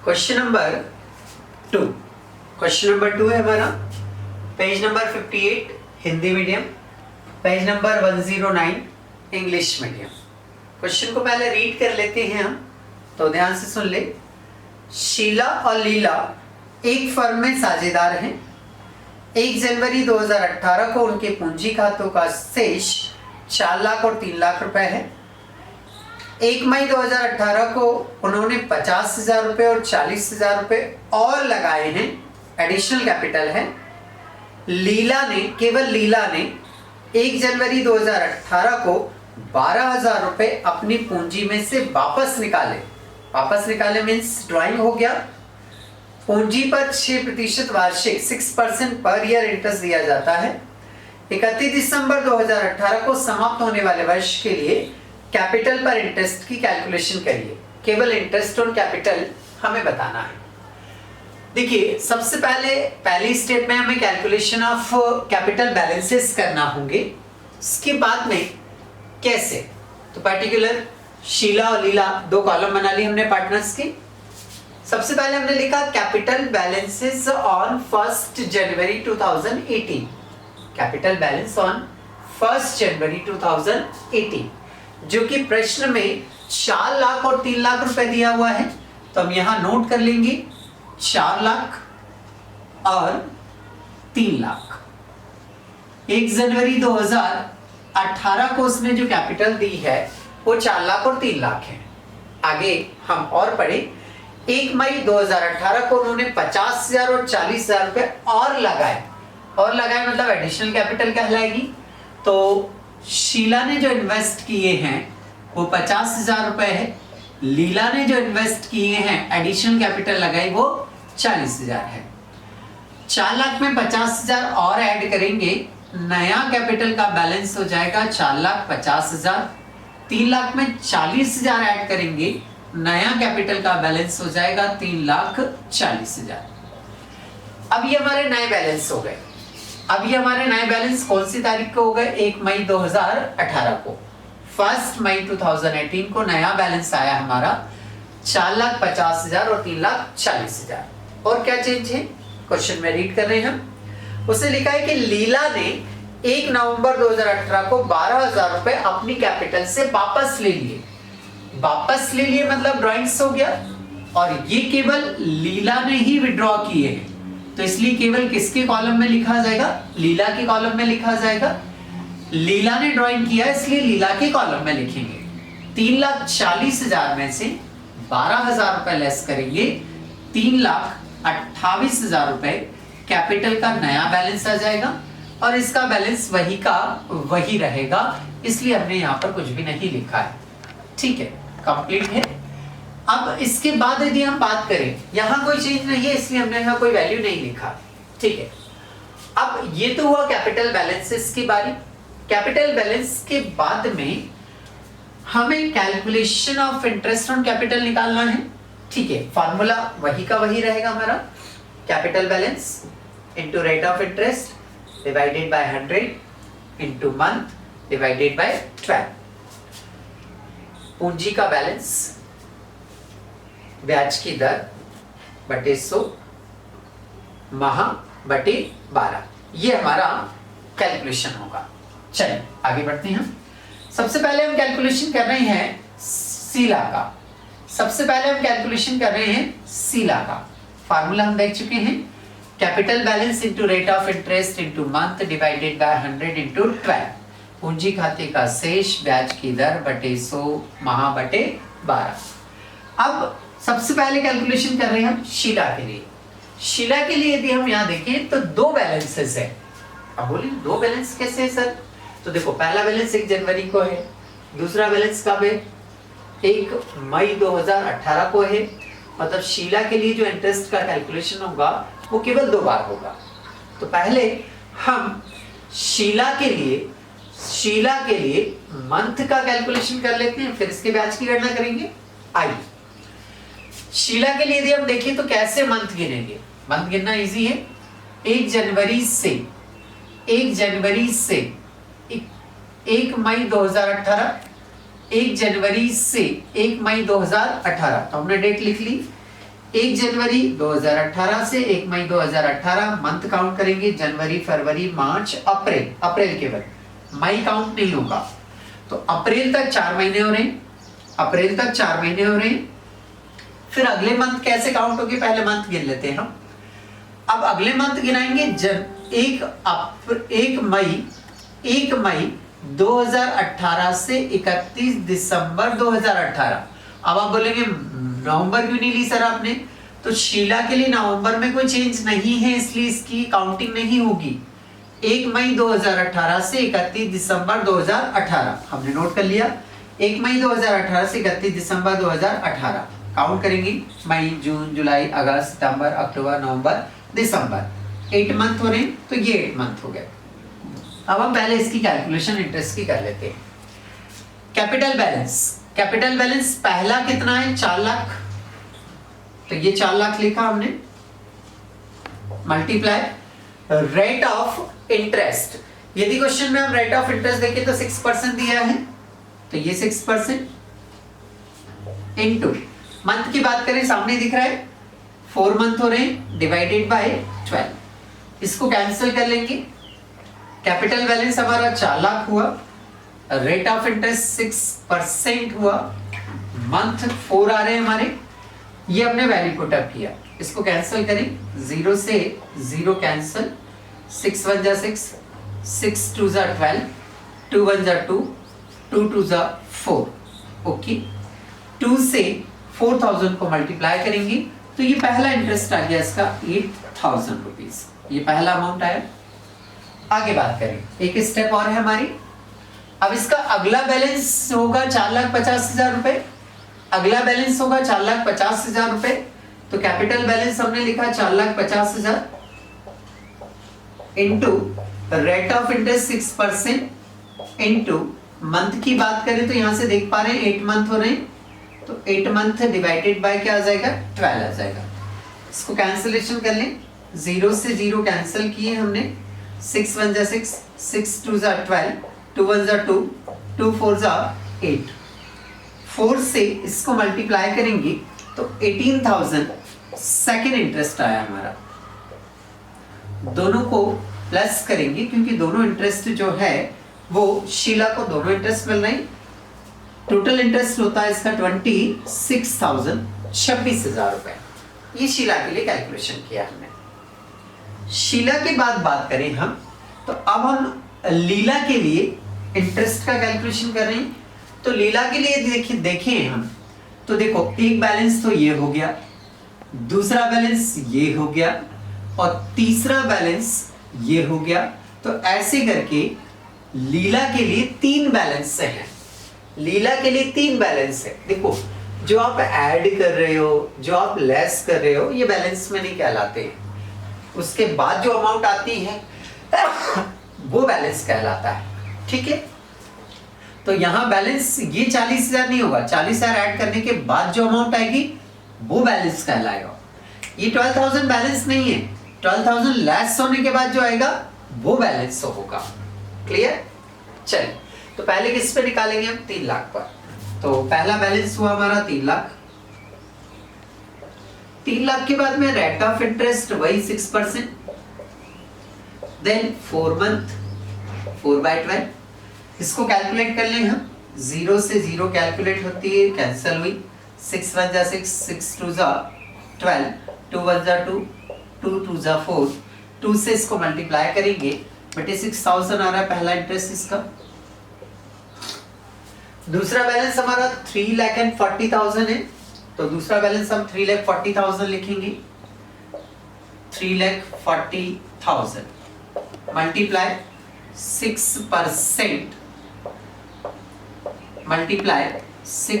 Question number 2 है हमारा page number 58 Hindi medium, page number 109 English medium. Question को पहले रीड कर लेते हैं हम, तो ध्यान से सुन ले। शीला और लीला एक फर्म में साझेदार हैं। 1 जनवरी 2018 को उनके पूंजी खातों का शेष 4 लाख और 3 लाख रुपए है। 1 मई 2018 को उन्होंने 50,000 रुपए और 40,000 रुपए और लगाए हैं, एडिशनल कैपिटल है। केवल लीला ने 1 जनवरी 2018 को 12,000 रुपए अपनी पूंजी में से वापस निकाले मीन्स ड्राइंग हो गया। पूंजी पर 6% वार्षिक 6% पर ईयर इंटरेस्ट दिया जाता है। 31 दिसंबर 2018 को समाप्त होने वाले वर्ष के लिए कैपिटल पर इंटरेस्ट की कैलकुलेशन करिए। केवल इंटरेस्ट ऑन कैपिटल हमें बताना है। देखिए, सबसे पहली स्टेप में हमें कैलकुलेशन ऑफ कैपिटल बैलेंसेस करना होंगे। इसके बाद में कैसे, तो पर्टिकुलर शीला और लीला 2 कॉलम बना ली हमने पार्टनर्स की। सबसे पहले हमने लिखा capital balances on 1 January 2018। Capital balance on 1 जनवरी 2018, जो कि प्रश्न में 4 लाख और 3 लाख रुपए दिया हुआ है, तो हम यहां नोट कर लेंगे 4 लाख और 3 लाख। 1 जनवरी 2018 को उसने जो कैपिटल दी है वो 4 लाख और 3 लाख है। आगे हम और पढ़े, 1 मई 2018 को उन्होंने 50,000 और 40,000 रुपए और लगाए मतलब एडिशनल कैपिटल कहलाएगी। तो शीला ने जो इन्वेस्ट किए हैं वो 50,000 रुपए है, लीला ने जो इन्वेस्ट किए हैं एडिशनल कैपिटल लगाई वो 40,000 है। 4 लाख में 50,000 और ऐड करेंगे, नया कैपिटल का बैलेंस हो जाएगा 4,50,000। 3 लाख में 40,000 ऐड करेंगे, नया कैपिटल का बैलेंस हो जाएगा 3,40,000। अब ये हमारे नए बैलेंस हो गए। अब ये हमारे नए बैलेंस कौन सी तारीख को हो गए? 1 मई 2018 को। 1 मई 2018 को नया बैलेंस आया हमारा 4,50,000 और 3,40,000। और क्या चेंज है क्वेश्चन में रीड कर रहे हैं हम। उसने लिखा है कि लीला ने 1 नवंबर 2018 को 12,000 रुपए अपनी कैपिटल से वापस ले लिए मतलब ड्रॉइंग्स हो गया, और ये केवल लीला ने ही विड्रॉ किए हैं, तो इसलिए केवल किसके कॉलम में लिखा जाएगा? लीला के कॉलम में लिखा जाएगा। लीला ने ड्राइंग किया इसलिए लीला के कॉलम में लिखेंगे। 3,40,000 में से 12,000 रुपए लेस करेंगे, 3,28,000 रुपए कैपिटल का नया बैलेंस आ जाएगा, और इसका बैलेंस वही का वही रहेगा, इसलिए हमने यहाँ पर कुछ भी नहीं लिखा है। ठीक है, कंप्लीट है। अब इसके बाद यदि हम बात करें, यहां कोई चीज नहीं है इसलिए हमने यहां कोई वैल्यू नहीं लिखा। ठीक है, अब ये तो हुआ कैपिटल बैलेंसेस की बारी। कैपिटल बैलेंस के बाद में हमें calculation of interest on capital निकालना है। ठीक है, फॉर्मूला वही का वही रहेगा हमारा, capital balance into rate of interest divided by 100 into month divided by 12। पूंजी का बैलेंस, ब्याज की दर बटे 100 माह बटे 12, ये हमारा कैलकुलेशन होगा। चलिए आगे बढ़ते हैं। सबसे पहले हम कैलकुलेशन कर रहे हैं शीला का। फार्मूला हम देख चुके हैं, capital balance into rate of interest into month divided by 100 into 12। पूंजी खाते का शेष, ब्याज की दर बटे 100 माह बटे 12। अब सबसे पहले कैलकुलेशन कर रहे हैं हम शीला के लिए। शीला के लिए यदि हम यहाँ देखें तो 2 बैलेंसेस है। अब बोलिए 2 बैलेंस कैसे है सर? तो देखो, पहला बैलेंस 1 जनवरी को है, दूसरा बैलेंस कब है? 1 मई 2018 को है। मतलब शीला के लिए जो इंटरेस्ट का कैलकुलेशन होगा वो केवल 2 बार होगा। तो पहले हम शीला के लिए मंथ का कैलकुलेशन कर लेते हैं, फिर इसके ब्याज की गणना करेंगे। आइए, शीला के लिए यदि हम देखें तो कैसे मंथ गिनेंगे? मंथ गिनना इजी है। 1 जनवरी से 1 मई 2018, 1 जनवरी से 1 मई 2018, तो हमने डेट लिख ली। 1 जनवरी 2018 से 1 मई 2018 मंथ काउंट करेंगे, जनवरी फरवरी मार्च अप्रैल, अप्रैल केवल, मई काउंट नहीं होगा। तो अप्रैल तक 4 महीने हो रहे हैं, अप्रैल तक 4 महीने हो रहे हैं। फिर अगले मंथ कैसे काउंट होगी, पहले मंथ गिन लेते हैं हम। अब अगले मंथ गिनाएंगे 1 मई 2018 से 31 दिसंबर 2018। अब आप बोलेंगे नवंबर क्यों नहीं ली सर आपने? तो शीला के लिए नवंबर में कोई चेंज नहीं है, इसलिए इसकी काउंटिंग नहीं होगी। 1 मई 2018 से 31 दिसंबर 2018 हमने नोट कर लिया। 1 मई 2018 से 31 दिसंबर 2018 काउंट करेंगे, मई जून जुलाई अगस्त सितंबर अक्टूबर नवंबर दिसंबर, 8 मंथ हो रहे हैं, तो ये 8 मंथ हो गए। अब हम पहले इसकी कैलकुलेशन इंटरेस्ट की कर लेते हैं। कैपिटल बैलेंस, कैपिटल बैलेंस पहला कितना है, 4 लाख, तो ये 4 लाख लिखा हमने, मल्टीप्लाई रेट ऑफ इंटरेस्ट। यदि क्वेश्चन में हम रेट ऑफ इंटरेस्ट देखें तो 6% दिया है, तो ये 6% इनटू मंथ की बात करें, सामने दिख रहा है 4 मंथ हो रहे हैं, डिवाइडेड बाय 12, इसको कैंसिल कर लेंगे। कैपिटल बैलेंस हमारा 4 लाख हुआ, रेट ऑफ इंटरेस्ट 6% हुआ, मंथ 4 आ रहे हैं हमारे, ये हमने वैल्यू पुट अप किया, इसको कैंसिल करें, 0 से 0 कैंसिल, 6 1 जा 6, 6 2 जा 12, 2 1 जा 2, 2 2 जा 4, ओके। 2 से 4000 को मल्टीप्लाई करेंगे तो ये पहला इंटरेस्ट आ गया इसका 8000 रुपीज, ये पहला अमाउंट आया। आगे बात करें, एक स्टेप और है हमारी। अब इसका अगला बैलेंस होगा 4,50,000 रुपए, अगला बैलेंस होगा 4,50,000 रुपए। तो कैपिटल बैलेंस हमने लिखा 4,50,000 into rate of interest 6% into month की बात करें तो यहां से देख पा रहे हैं 8 मंथ हो रहे हैं, तो 8 मंथ डिवाइडेड बाय क्या आ जाएगा, 12 आ जाएगा। इसको कैंसिलेशन कर लें, 0 से 0 कैंसिल किए हमने, 6 1 जा 6, 6 2 जा 12, 2 1 जा 2, 2 4 जा 8, 4 से इसको मल्टीप्लाई करेंगे तो 18,000 सेकेंड इंटरेस्ट आया हमारा। दोनों को प्लस करेंगे क्योंकि दोनों इंटरेस्ट जो है वो शीला को दोनों इंटरेस्ट मिल रहे हैं। टोटल इंटरेस्ट होता है इसका 26,000, 26,000 रुपए। ये शीला के लिए कैलकुलेशन किया हमने। शीला के बाद बात करें हम, तो अब हम लीला के लिए इंटरेस्ट का कैलकुलेशन कर रहे हैं। तो लीला के लिए देखें हम, तो देखो एक बैलेंस तो ये हो गया, दूसरा बैलेंस ये हो गया और तीसरा बैलेंस ये हो गया। तो ऐसे करके लीला के लिए 3 बैलेंस हैं। लीला के लिए 3 बैलेंस है। देखो जो आप ऐड कर रहे हो, जो आप लेस कर रहे हो, ये बैलेंस में नहीं कहलाते। उसके बाद जो अमाउंट आती है वो बैलेंस कहलाता है, ठीक है। तो यहां बैलेंस ये 40,000 नहीं होगा, 40,000 ऐड करने के बाद जो अमाउंट आएगी वो बैलेंस कहलाएगा। ये 12,000 बैलेंस नहीं है, 12,000 लेस होने के बाद जो आएगा वो बैलेंस होगा। क्लियर? चलिए, तो पहले किस पे निकालेंगे हम, 3 लाख पर। तो पहला बैलेंस हुआ हमारा 3 लाख। 3 लाख के बाद में रेट ऑफ इंटरेस्ट वही 6%, देन 4 मंथ 4/12, इसको कैलकुलेट कर लें हम। 0 से 0 कैलकुलेट होती है, कैंसिल हुई, 6 1 जा 6, 6 2 जा 12, 2 1 जा 2, 2 2 जा 4, 2 से इसको मल्टीप्लाई करेंगे, बटे 6,000 आ रहा है पहला इंटरेस्ट इसका। दूसरा बैलेंस हमारा 3,40,000 है, तो दूसरा बैलेंस हम 3,40,000 लिखेंगे। 3,40,000 मल्टीप्लाई 6% मल्टीप्लाई 6